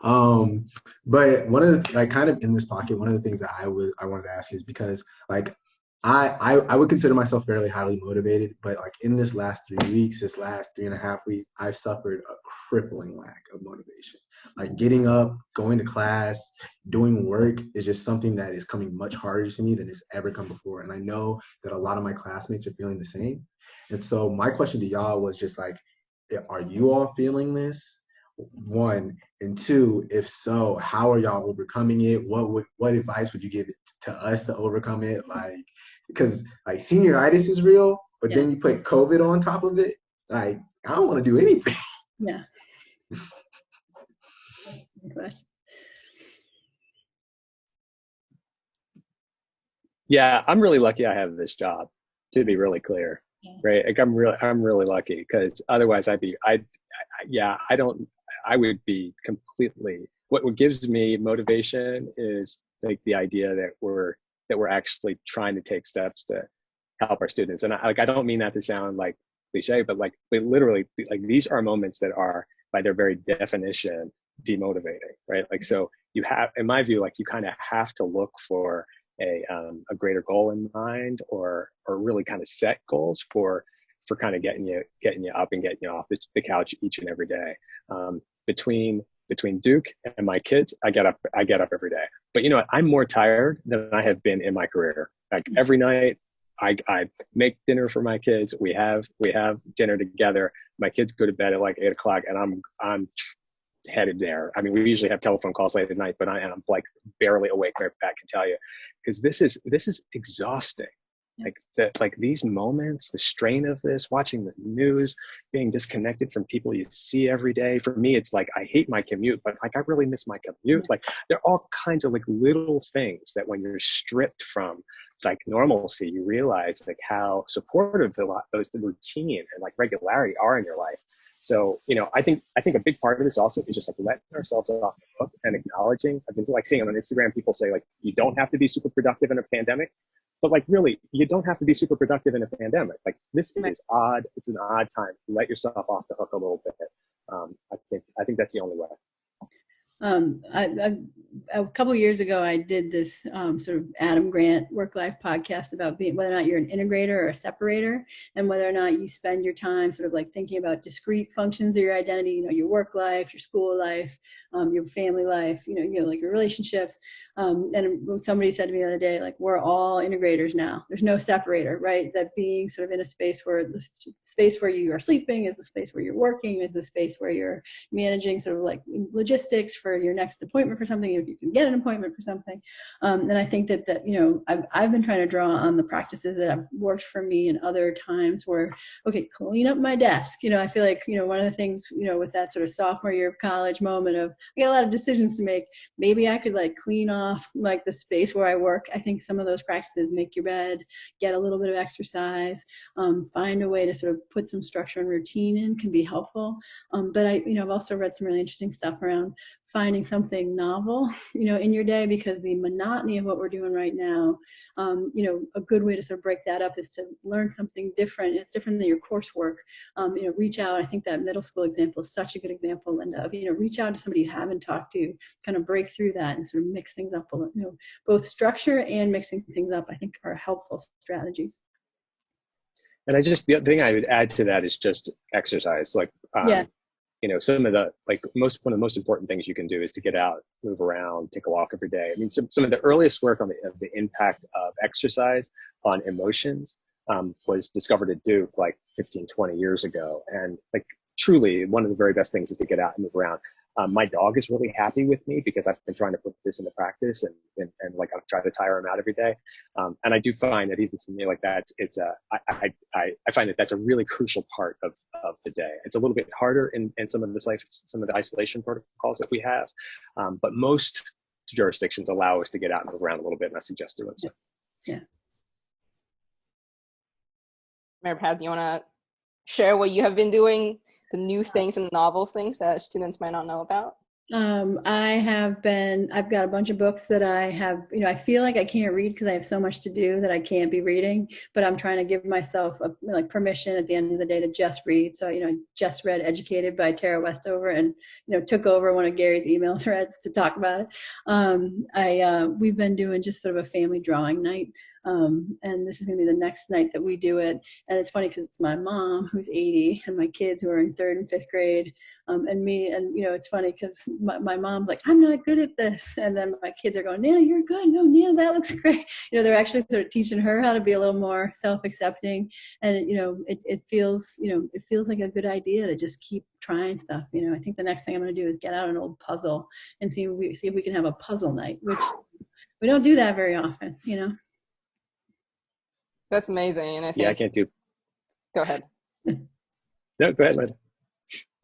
Um, but one of the like kind of in this pocket, one of the things that I wanted to ask is because like I would consider myself fairly highly motivated, but like in this last 3 weeks, this last 3.5 weeks, I've suffered a crippling lack of motivation. Like getting up, going to class, doing work is just something that is coming much harder to me than it's ever come before. And I know that a lot of my classmates are feeling the same. And so my question to y'all was just like, are you all feeling this? One, and two, if so, how are y'all overcoming it? What advice would you give to us to overcome it? Like, because like senioritis is real, but Yeah. then you put COVID on top of it. Like, I don't want to do anything. Yeah. Good question. Yeah, I'm really lucky I have this job, to be really clear, right? Like I'm really lucky because otherwise yeah, I would be completely, what gives me motivation is like the idea that we're actually trying to take steps to help our students. And I don't mean that to sound like cliche, but like literally, like these are moments that are by their very definition demotivating, right? Like, so you have, in my view, like you kind of have to look for a greater goal in mind, or really kind of set goals for kind of getting you up and getting you off the couch each and every day. Between Duke and my kids, I get up every day. But you know what? I'm more tired than I have been in my career. Like every night, I make dinner for my kids. We have dinner together. My kids go to bed at like 8 o'clock, and I'm headed there. I mean, we usually have telephone calls late at night, but I'm like barely awake. Right back can tell you, because this is exhausting. Like these moments, the strain of this, watching the news, being disconnected from people you see every day. For me, it's like I hate my commute, but like I really miss my commute. Like there are all kinds of like little things that when you're stripped from like normalcy, you realize like how supportive the routine and like regularity are in your life. So, you know, I think a big part of this also is just like letting ourselves off the hook and acknowledging. I've been like seeing on Instagram people say like you don't have to be super productive in a pandemic. But like really, you don't have to be super productive in a pandemic. Like this is odd. It's an odd time. Let yourself off the hook a little bit. I think that's the only way. A couple years ago, I did this sort of Adam Grant work-life podcast about whether or not you're an integrator or a separator, and whether or not you spend your time sort of like thinking about discrete functions of your identity. You know, your work life, your school life, your family life. You know, like your relationships. And somebody said to me the other day, like, we're all integrators now. There's no separator, right? That being sort of in a space where the space where you are sleeping is the space where you're working, is the space where you're managing sort of like logistics for your next appointment for something, if you can get an appointment for something. And I think that you know, I've been trying to draw on the practices that have worked for me in other times where, okay, clean up my desk. You know, I feel like, you know, one of the things, you know, with that sort of sophomore year of college moment of, I got a lot of decisions to make. Maybe I could like clean off like the space where I work. I think some of those practices, make your bed, get a little bit of exercise, find a way to sort of put some structure and routine in, can be helpful. But I've also read some really interesting stuff around finding something novel, you know, in your day, because the monotony of what we're doing right now, you know, a good way to sort of break that up is to learn something different. It's different than your coursework. You know, reach out. I think that middle school example is such a good example, Linda, of, you know, reach out to somebody you haven't talked to, kind of break through that and sort of mix things up a little. You know, both structure and mixing things up, I think, are helpful strategies. And the thing I would add to that is just exercise. Like, Yeah. you know, one of the most important things you can do is to get out, move around, take a walk every day. I mean, some of the earliest work on the impact of exercise on emotions was discovered at Duke like 15, 20 years ago. And like truly one of the very best things is to get out and move around. My dog is really happy with me because I've been trying to put this into practice, and like I've tried to tire him out every day. And I do find that even for me, like I find that that's a really crucial part of the day. It's a little bit harder in some of the isolation protocols that we have. But most jurisdictions allow us to get out and move around a little bit, and I suggest doing so. Yeah. Mary Pat, do you want to share what you have been doing, the new things and novel things that students might not know about? I've got a bunch of books that I have, I feel like I can't read because I have so much to do that I can't be reading, but I'm trying to give myself like permission at the end of the day to just read. So, I just read Educated by Tara Westover and, took over one of Gary's email threads to talk about it. We've been doing just sort of a family drawing night. And this is going to be the next night that we do it. And it's funny because it's my mom who's 80 and my kids who are in 3rd and 5th grade. And me, and it's funny because my mom's like, I'm not good at this, and then my kids are going, Nana, you're good. No, Nana, that looks great. They're actually sort of teaching her how to be a little more self-accepting, and it feels like a good idea to just keep trying stuff. I think the next thing I'm going to do is get out an old puzzle and see if we can have a puzzle night, which we don't do that very often. That's amazing, and I think. Yeah, I can't do. Go ahead. No, go ahead, Linda.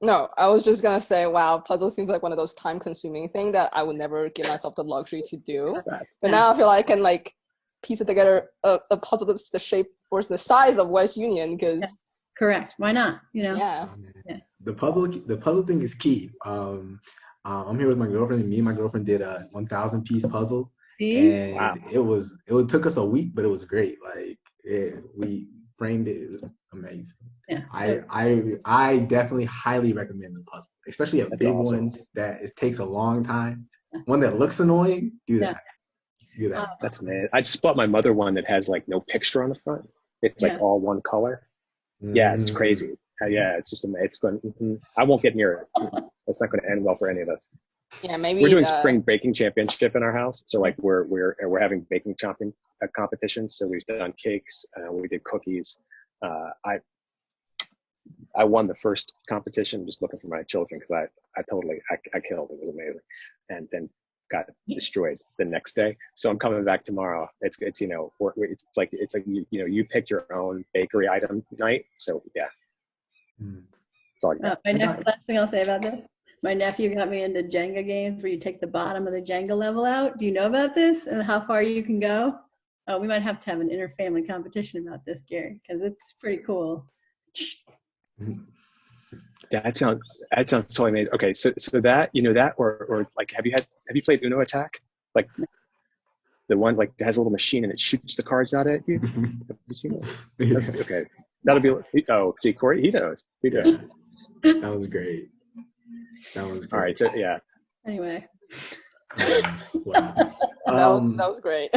No, I was just gonna say, wow, puzzle seems like one of those time-consuming things that I would never give myself the luxury to do. But now I feel like I can piece it together a puzzle that's the shape or the size of West Union, because. Yes. Correct. Why not? Yeah. The puzzle thing is key. I'm here with my girlfriend, and me and my girlfriend did a 1,000-piece puzzle, and wow. it took us a week, but it was great. We framed it. It was amazing. Yeah. I definitely highly recommend the puzzle, especially a big one that it takes a long time. One that looks annoying, do that. Do that. That's amazing. I just bought my mother one that has no picture on the front. It's all one color. Yeah, it's crazy. Yeah, it's just amazing. It's going. I won't get near it. It's not going to end well for any of us. Yeah, maybe we're doing spring baking championship in our house. So we're having baking competitions. So we've done cakes. We did cookies. I won the first competition, just looking for my children, because I killed. It was amazing, and then got destroyed the next day. So I'm coming back tomorrow. It's like you pick your own bakery item night. So yeah. That's all I got. Last thing I'll say about this. My nephew got me into Jenga games where you take the bottom of the Jenga level out. Do you know about this and how far you can go? Oh, we might have to have an inter-family competition about this, Gary, because it's pretty cool. That sounds totally amazing. Okay, so that that or have you played Uno Attack? Like the one that has a little machine and it shoots the cards out at you. Have you seen this? Yes. Okay, that'll be. Oh, see, Corey, he knows. He does. That was great. All right. So yeah. Anyway. Wow. that was great.